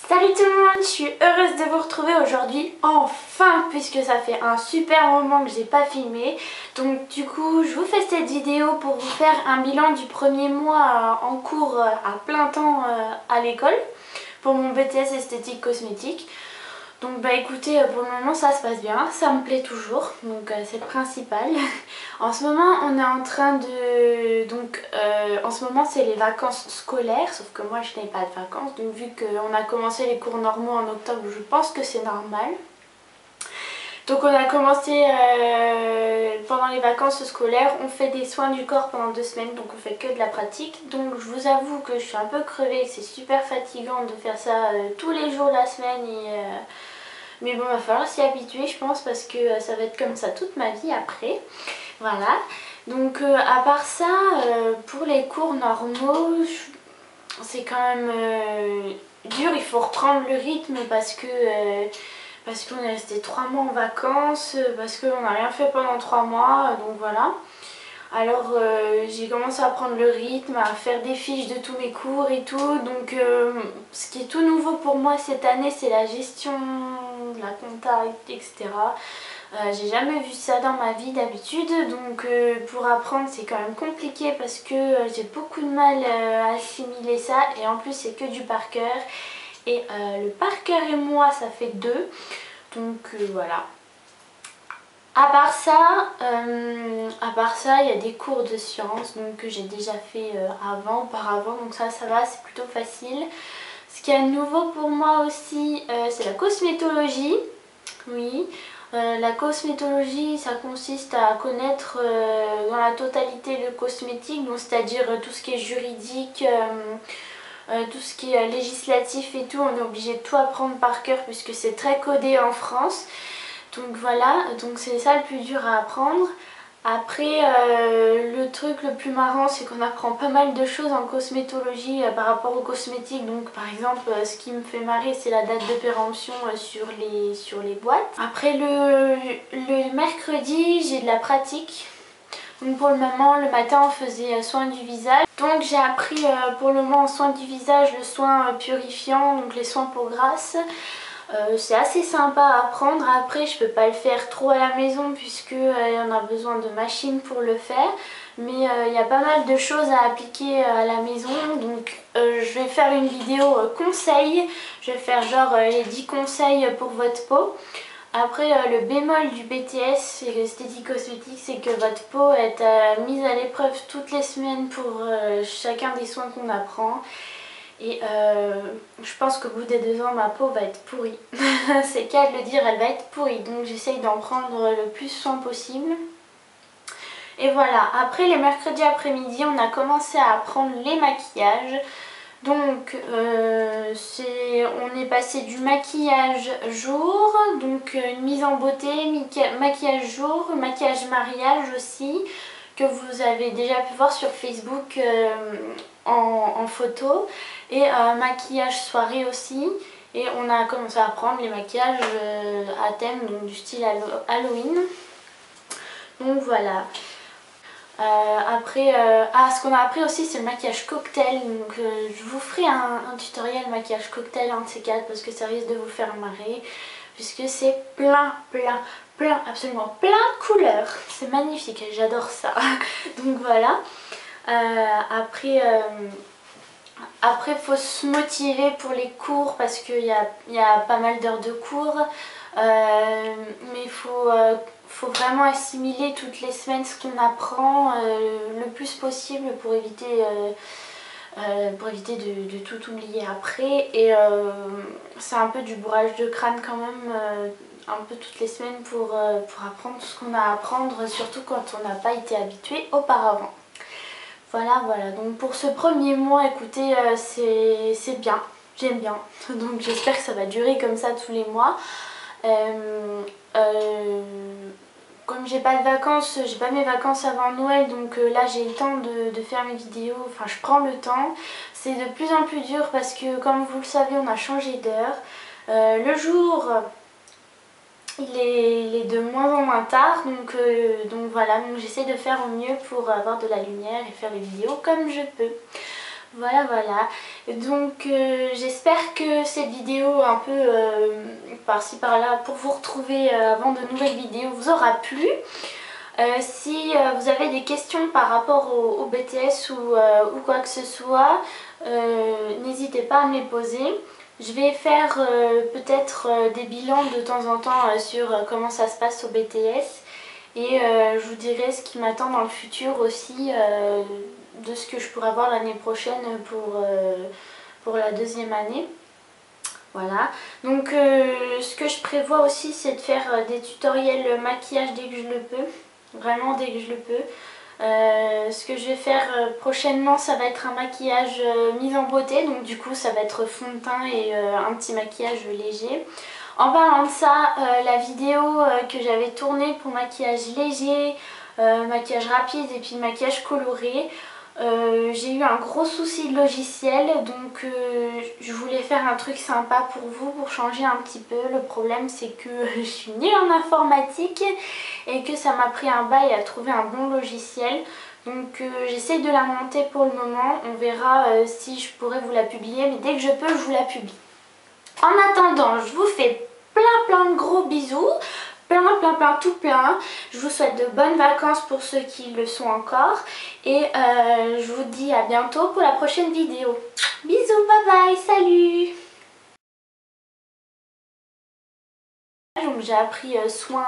Salut tout le monde, je suis heureuse de vous retrouver aujourd'hui, enfin, puisque ça fait un super moment que j'ai pas filmé. Donc du coup, je vous fais cette vidéo pour vous faire un bilan du premier mois en cours à plein temps à l'école pour mon BTS esthétique cosmétique. Donc bah écoutez, pour le moment ça se passe bien, ça me plaît toujours, donc c'est le principal. En ce moment on est en train de... en ce moment c'est les vacances scolaires, sauf que moi je n'ai pas de vacances, donc vu qu'on a commencé les cours normaux en octobre, je pense que c'est normal. Donc on a commencé pendant les vacances scolaires, on fait des soins du corps pendant 2 semaines, donc on fait que de la pratique. Donc je vous avoue que je suis un peu crevée, que c'est super fatigant de faire ça tous les jours la semaine. Mais bon, il va falloir s'y habituer je pense, parce que ça va être comme ça toute ma vie après. Voilà. Donc à part ça, pour les cours normaux, c'est quand même dur, il faut reprendre le rythme parce qu'on est resté 3 mois en vacances, parce qu'on n'a rien fait pendant 3 mois, donc voilà. Alors j'ai commencé à prendre le rythme, à faire des fiches de tous mes cours et tout. Donc ce qui est tout nouveau pour moi cette année, c'est la gestion, la compta, etc. J'ai jamais vu ça dans ma vie d'habitude, donc pour apprendre c'est quand même compliqué parce que j'ai beaucoup de mal à assimiler ça, et en plus c'est que du par cœur. Et le par cœur et moi ça fait 2, donc voilà. À part ça, il y a des cours de sciences donc, que j'ai déjà fait auparavant, donc ça va, c'est plutôt facile. Ce qui est nouveau pour moi aussi, c'est la cosmétologie. Oui, la cosmétologie, ça consiste à connaître dans la totalité le cosmétique, donc c'est-à-dire tout ce qui est juridique, tout ce qui est législatif et tout. On est obligé de tout apprendre par cœur puisque c'est très codé en France. Donc voilà, donc c'est ça le plus dur à apprendre. Après, le truc le plus marrant, c'est qu'on apprend pas mal de choses en cosmétologie par rapport aux cosmétiques. Donc par exemple, ce qui me fait marrer, c'est la date de péremption sur les boîtes. Après, le mercredi, j'ai de la pratique. Donc pour le moment, le matin, on faisait soin du visage. Donc j'ai appris pour le moment en soin du visage le soin purifiant, donc les soins peau grasse. C'est assez sympa à apprendre. Après je peux pas le faire trop à la maison puisque on a besoin de machines pour le faire, mais il y a pas mal de choses à appliquer à la maison, donc je vais faire une vidéo conseils. Je vais faire genre les 10 conseils pour votre peau. Après le bémol du BTS et l'esthétique cosmétique, c'est que votre peau est mise à l'épreuve toutes les semaines pour chacun des soins qu'on apprend. Et je pense qu'au bout des 2 ans, ma peau va être pourrie. C'est qu'à le dire, elle va être pourrie. Donc j'essaye d'en prendre le plus soin possible. Et voilà, après les mercredis après-midi, on a commencé à apprendre les maquillages. Donc on est passé du maquillage jour, donc une mise en beauté, maquillage jour, maquillage mariage aussi, que vous avez déjà pu voir sur Facebook en photo, et maquillage soirée aussi. Et on a commencé à apprendre les maquillages à thème, donc du style Halloween. Donc voilà. Après, ce qu'on a appris aussi, c'est le maquillage cocktail. Donc je vous ferai un tutoriel maquillage cocktail, un de ces 4, parce que ça risque de vous faire marrer, puisque c'est absolument plein de couleurs. C'est magnifique, j'adore ça. Donc voilà. Après, il faut se motiver pour les cours parce qu'il y a pas mal d'heures de cours. Mais il faut vraiment assimiler toutes les semaines ce qu'on apprend le plus possible pour éviter de tout oublier après. Et c'est un peu du bourrage de crâne quand même, un peu toutes les semaines pour apprendre tout ce qu'on a à apprendre, surtout quand on n'a pas été habitué auparavant. Voilà, donc pour ce premier mois, écoutez, c'est bien, j'aime bien. Donc j'espère que ça va durer comme ça tous les mois. Comme j'ai pas de vacances, j'ai pas mes vacances avant Noël, donc là j'ai le temps de faire mes vidéos, enfin je prends le temps. C'est de plus en plus dur parce que comme vous le savez, on a changé d'heure. Le jour, il est de moins en moins tard, donc voilà, donc j'essaie de faire au mieux pour avoir de la lumière et faire les vidéos comme je peux. Voilà, voilà. Donc j'espère que cette vidéo un peu par-ci par-là pour vous retrouver avant de nouvelles vidéos vous aura plu. Si vous avez des questions par rapport au BTS ou quoi que ce soit, n'hésitez pas à me les poser. Je vais faire peut-être des bilans de temps en temps sur comment ça se passe au BTS. Et je vous dirai ce qui m'attend dans le futur aussi, de ce que je pourrai voir l'année prochaine pour la deuxième année. Voilà, donc ce que je prévois aussi c'est de faire des tutoriels maquillage dès que je le peux, vraiment dès que je le peux. Ce que je vais faire prochainement ça va être un maquillage mise en beauté, donc du coup ça va être fond de teint et un petit maquillage léger. En parlant de ça, la vidéo que j'avais tournée pour maquillage léger, maquillage rapide et puis maquillage coloré, j'ai eu un gros souci de logiciel, donc je voulais faire un truc sympa pour vous, pour changer un petit peu. Le problème c'est que je suis nulle en informatique et que ça m'a pris un bail à trouver un bon logiciel. Donc j'essaye de la monter pour le moment, on verra si je pourrais vous la publier, mais dès que je peux je vous la publie. En attendant, je vous fais plein de gros bisous, tout plein. Je vous souhaite de bonnes vacances pour ceux qui le sont encore et je vous dis à bientôt pour la prochaine vidéo. Bisous, bye bye, salut. Donc j'ai appris soin.